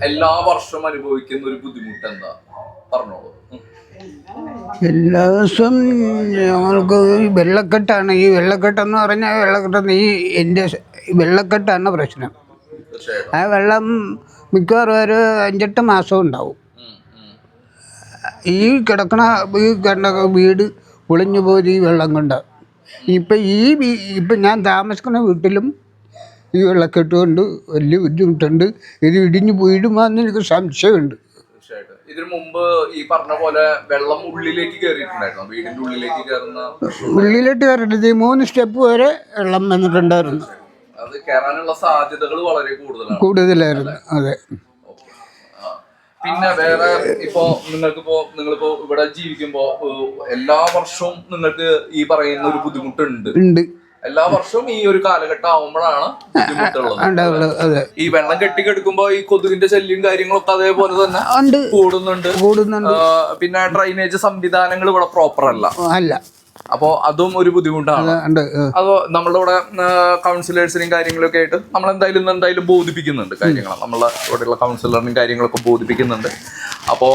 എല്ലാ വർഷവും അനുഭവിക്കുന്ന ഒരു ബുദ്ധിമുട്ട് എന്താ പറഞ്ഞോളൂ. എല്ലാ ദിവസവും ഞങ്ങൾക്ക് വെള്ളക്കെട്ടാണ്. ഈ വെള്ളക്കെട്ടെന്ന് പറഞ്ഞാൽ വെള്ളക്കെട്ടെന്ന് എൻ്റെ വെള്ളക്കെട്ടാണ് പ്രശ്നം. ആ വെള്ളം മിക്കവാറും ഒരു 5-8 മാസം ഉണ്ടാവും. ഈ കിടക്കണ വീട് പൊളിഞ്ഞു പോയി ഈ വെള്ളം കൊണ്ട്. ഇപ്പം ഞാൻ താമസിക്കുന്ന വീട്ടിലും ഈ വെള്ളക്കെട്ട് കൊണ്ട് വലിയ ബുദ്ധിമുട്ടുണ്ട്. ഇത് ഇടിഞ്ഞു വീടുമാന്ന് എനിക്ക് സംശയമുണ്ട്. ഇതിനു മുമ്പ് ഈ പറഞ്ഞ പോലെ വെള്ളം ഉള്ളിലേക്ക് കയറിയിട്ടുണ്ടായിരുന്നു, വീടിന്റെ ഉള്ളിലേക്ക് ഉള്ളിലോട്ട് കയറിയിട്ട് 3 സ്റ്റെപ്പ് വരെ വെള്ളം വന്നിട്ടുണ്ടായിരുന്നു. അത് കയറാനുള്ള സാധ്യതകൾ വളരെ കൂടുതലായിരുന്നു. അതെ. പിന്നെ വേറെ നിങ്ങളിപ്പോ ഇവിടെ ജീവിക്കുമ്പോ എല്ലാ വർഷവും നിങ്ങൾക്ക് ഈ പറയുന്ന ഒരു ബുദ്ധിമുട്ടുണ്ട്. എല്ലാ വർഷവും ഈ ഒരു കാലഘട്ടം ആവുമ്പോഴാണ് ബുദ്ധിമുട്ടുള്ളത്. ഈ വെള്ളം കെട്ടിക്കെടുക്കുമ്പോ ഈ കൊതുകിന്റെ ശല്യം കാര്യങ്ങളൊക്കെ അതേപോലെ തന്നെ കൂടുന്നുണ്ട്. പിന്നെ ഡ്രൈനേജ് സംവിധാനങ്ങൾ ഇവിടെ പ്രോപ്പർ അല്ല. അപ്പോ അതും ഒരു ബുദ്ധിമുട്ടാണ്. അതോ നമ്മളുടെ ഇവിടെ കൗൺസിലേഴ്സിനും കാര്യങ്ങളൊക്കെ ആയിട്ട് നമ്മൾ എന്തായാലും ബോധിപ്പിക്കുന്നുണ്ട് കാര്യങ്ങൾ. നമ്മളെ ഇവിടെയുള്ള കൗൺസിലറിനും കാര്യങ്ങളൊക്കെ ബോധിപ്പിക്കുന്നുണ്ട്. അപ്പോൾ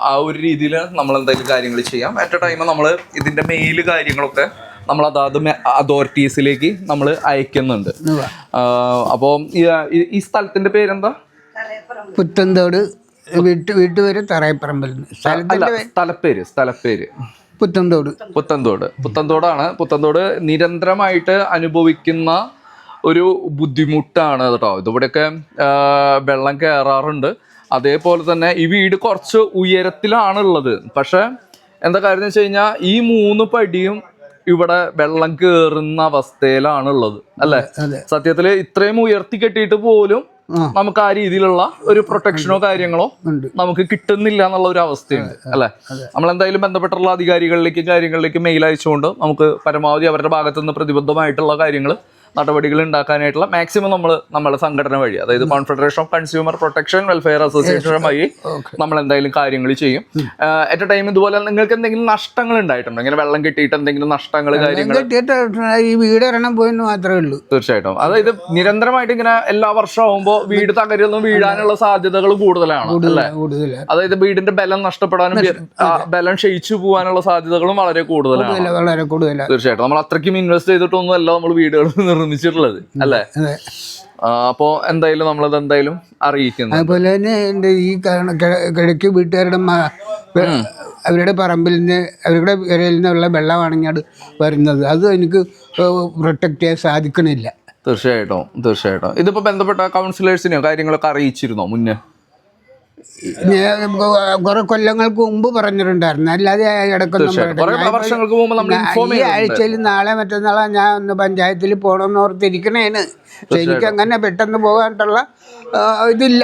ആ ഒരു രീതിയിൽ നമ്മൾ എന്തായാലും കാര്യങ്ങൾ ചെയ്യാം. അറ്റ് എ ടൈം നമ്മൾ ഇതിന്റെ മെയിൽ കാര്യങ്ങളൊക്കെ നമ്മൾ അതാത് അതോറിറ്റീസിലേക്ക് നമ്മൾ അയക്കുന്നുണ്ട്. അപ്പോൾ ഈ സ്ഥലത്തിന്റെ പേരെന്താ? പുത്തൻതോട്. വീട്ടുപേര് തറയപ്പറമ്പിൽ. സ്ഥലപ്പേര് പുത്തൻതോടാണ്. പുത്തൻതോട് നിരന്തരമായിട്ട് അനുഭവിക്കുന്ന ഒരു ബുദ്ധിമുട്ടാണ് കേട്ടോ. ഇതിവിടെയൊക്കെ വെള്ളം കയറാറുണ്ട്. അതേപോലെ തന്നെ ഈ വീട് കുറച്ച് ഉയരത്തിലാണുള്ളത്. പക്ഷെ എന്താ കാര്യം എന്ന് വെച്ച് കഴിഞ്ഞാൽ ഈ 3 പടിയും ഇവിടെ വെള്ളം കയറുന്ന അവസ്ഥയിലാണുള്ളത് അല്ലെ. സത്യത്തിൽ ഇത്രയും ഉയർത്തി കെട്ടിയിട്ട് പോലും നമുക്ക് ആ രീതിയിലുള്ള ഒരു പ്രൊട്ടക്ഷനോ കാര്യങ്ങളോ നമുക്ക് കിട്ടുന്നില്ല എന്നുള്ള ഒരു അവസ്ഥയുണ്ട് അല്ലെ. നമ്മളെന്തായാലും ബന്ധപ്പെട്ടുള്ള കാര്യങ്ങളിലേക്ക് മെയിൽ അയച്ചുകൊണ്ട് നമുക്ക് പരമാവധി അവരുടെ ഭാഗത്തു നിന്ന് പ്രതിബദ്ധമായിട്ടുള്ള കാര്യങ്ങൾ നടപടികൾ ഉണ്ടാക്കാനായിട്ടുള്ള മാക്സിമം നമ്മുടെ സംഘടന വഴി, അതായത് confederation of consumer protection welfare association വഴി നമ്മൾ എന്തായാലും കാര്യങ്ങൾ ചെയ്യും. അറ്റ് എ ടൈം ഇതുപോലെ നിങ്ങൾക്ക് എന്തെങ്കിലും നഷ്ടങ്ങൾ ഉണ്ടായിട്ടുണ്ടോ? ഇങ്ങനെ വെള്ളം കിട്ടിയിട്ട് എന്തെങ്കിലും നഷ്ടങ്ങൾ കാര്യങ്ങൾ? ഈ വീട് ഒരെണ്ണം പോയെന്ന് മാത്രമേ ഉള്ളൂ. തീർച്ചയായിട്ടും. അതായത് നിരന്തരമായിട്ട് ഇങ്ങനെ എല്ലാ വർഷം ആവുമ്പോൾ വീട് തകരുന്നു വീഴാനുള്ള സാധ്യതകൾ കൂടുതലാണ് അല്ലേ. അതായത് വീടിന്റെ ബലം നഷ്ടപ്പെടാനും ബലം ക്ഷയിച്ചു പോകാനുള്ള സാധ്യതകളും വളരെ കൂടുതലാണ്. തീർച്ചയായിട്ടും. നമ്മൾ അത്രയ്ക്കും ഇൻവെസ്റ്റ് ചെയ്തിട്ടൊന്നും അല്ല നമ്മൾ വീടുകൾ നിർമ്മിച്ചിട്ടുള്ളത് അല്ലേ. അപ്പോ എന്തായാലും നമ്മളത് എന്തായാലും അറിയിക്കുന്നു. അതുപോലെ തന്നെ എൻ്റെ ഈ കിഴക്ക് വീട്ടുകാരുടെ അവരുടെ പറമ്പിൽ നിന്ന് അവരുടെ ഇരയിൽ നിന്നുള്ള വെള്ളമാണെങ്കിൽ അത് വരുന്നത്, അത് എനിക്ക് പ്രൊട്ടക്ട് ചെയ്യാൻ സാധിക്കണില്ല. തീർച്ചയായിട്ടും. ഇതിപ്പോ ബന്ധപ്പെട്ട കൗൺസിലേഴ്സിനെയോ കാര്യങ്ങളൊക്കെ അറിയിച്ചിരുന്നോ മുന്നേ? കുറെ കൊല്ലങ്ങൾക്ക് മുമ്പ് പറഞ്ഞിട്ടുണ്ടായിരുന്നു. അല്ലാതെ ഈ ആഴ്ചയിൽ നാളെ മറ്റന്നാളെ ഞാൻ ഒന്ന് പഞ്ചായത്തിൽ പോകണമെന്ന് ഓർത്തിരിക്കണേന്. എനിക്ക് അങ്ങനെ പെട്ടെന്ന് പോകാനുള്ള ഇതില്ല.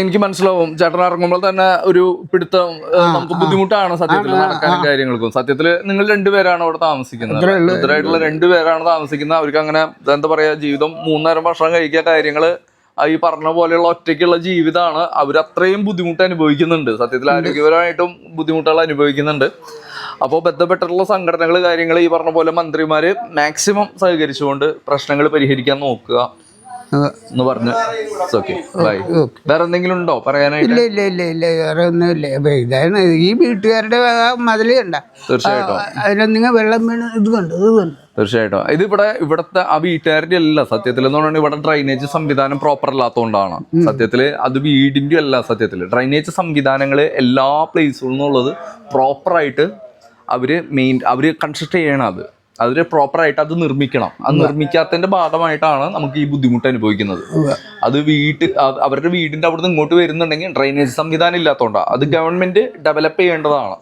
എനിക്ക് മനസ്സിലാവും. ചേട്ടൻ ഇറങ്ങുമ്പോൾ തന്നെ ഒരു പിടുത്തം നമുക്ക് ബുദ്ധിമുട്ടാണ് സത്യത്തിൽ നടക്കാനും കാര്യങ്ങൾക്കും. സത്യത്തിൽ നിങ്ങൾ 2 പേരാണ് അവിടെ താമസിക്കുന്നത്. ഇത്തരമായിട്ടുള്ള 2 പേരാണ് താമസിക്കുന്നത്. അവർക്ക് അങ്ങനെ എന്താ പറയാ, ജീവിതം 3 നേരം ഭക്ഷണം കഴിക്കുക കാര്യങ്ങള് ഈ പറഞ്ഞ പോലെയുള്ള ഒറ്റയ്ക്കുള്ള ജീവിതമാണ്. അവരത്രയും ബുദ്ധിമുട്ട് അനുഭവിക്കുന്നുണ്ട്. സത്യത്തിൽ ആരോഗ്യപരമായിട്ടും ബുദ്ധിമുട്ടുകൾ അനുഭവിക്കുന്നുണ്ട്. അപ്പോൾ ബന്ധപ്പെട്ടിട്ടുള്ള സംഘടനകൾ കാര്യങ്ങൾ ഈ പറഞ്ഞ പോലെ മന്ത്രിമാര് മാക്സിമം സഹകരിച്ചുകൊണ്ട് പ്രശ്നങ്ങൾ പരിഹരിക്കാൻ നോക്കുക എന്ന് പറഞ്ഞ് ബൈ. വേറെ എന്തെങ്കിലും ഉണ്ടോ പറയാനായിട്ട്? ഇല്ല വേറെ ഒന്നുമില്ല. ഇതാണ് ഈ വീട്ടുകാരുടെ മതില് കണ്ട. തീർച്ചയായിട്ടും അതിനെന്തെങ്കിലും വെള്ളം വീണ് ഇത് കണ്ടു. തീർച്ചയായിട്ടും. ഇത് ഇവിടത്തെ ആ വീട്ടുകാരുടെ അല്ല സത്യത്തിൽ എന്ന് പറഞ്ഞാൽ ഇവിടെ ഡ്രൈനേജ് സംവിധാനം പ്രോപ്പർ അല്ലാത്തതുകൊണ്ടാണ്. സത്യത്തില് അത് വീടിന്റെ അല്ല. സത്യത്തില് ഡ്രൈനേജ് സംവിധാനങ്ങൾ എല്ലാ പ്ലേസുകളിൽ നിന്നുള്ളത് പ്രോപ്പറായിട്ട് അവര് കൺസ്ട്രക്ട് ചെയ്യണം. അതിന് പ്രോപ്പറായിട്ട് അത് നിർമ്മിക്കണം. അത് നിർമ്മിക്കാത്തതിന്റെ ഭാഗമായിട്ടാണ് നമുക്ക് ഈ ബുദ്ധിമുട്ട് അനുഭവിക്കുന്നത്. അത് അവരുടെ വീടിന്റെ അവിടുന്ന് ഇങ്ങോട്ട് വരുന്നുണ്ടെങ്കിൽ ഡ്രൈനേജ് സംവിധാനം ഇല്ലാത്തതുകൊണ്ടാണ്. അത് ഗവൺമെന്റ് ഡെവലപ്പ് ചെയ്യേണ്ടതാണ്.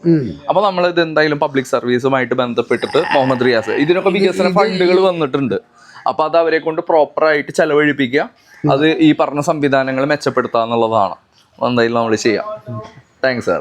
അപ്പൊ നമ്മൾ ഇത് എന്തായാലും പബ്ലിക് സർവീസുമായിട്ട് ബന്ധപ്പെട്ടിട്ട് മുഹമ്മദ് റിയാസ് ഇതിനൊക്കെ വികസന ഫണ്ടുകൾ വന്നിട്ടുണ്ട്. അപ്പൊ അത് അവരെ കൊണ്ട് പ്രോപ്പറായിട്ട് ചെലവഴിപ്പിക്കുക, അത് ഈ പറഞ്ഞ സംവിധാനങ്ങൾ മെച്ചപ്പെടുത്തുക എന്നുള്ളതാണ് എന്തായാലും നമ്മൾ ചെയ്യാം. താങ്ക്സ്.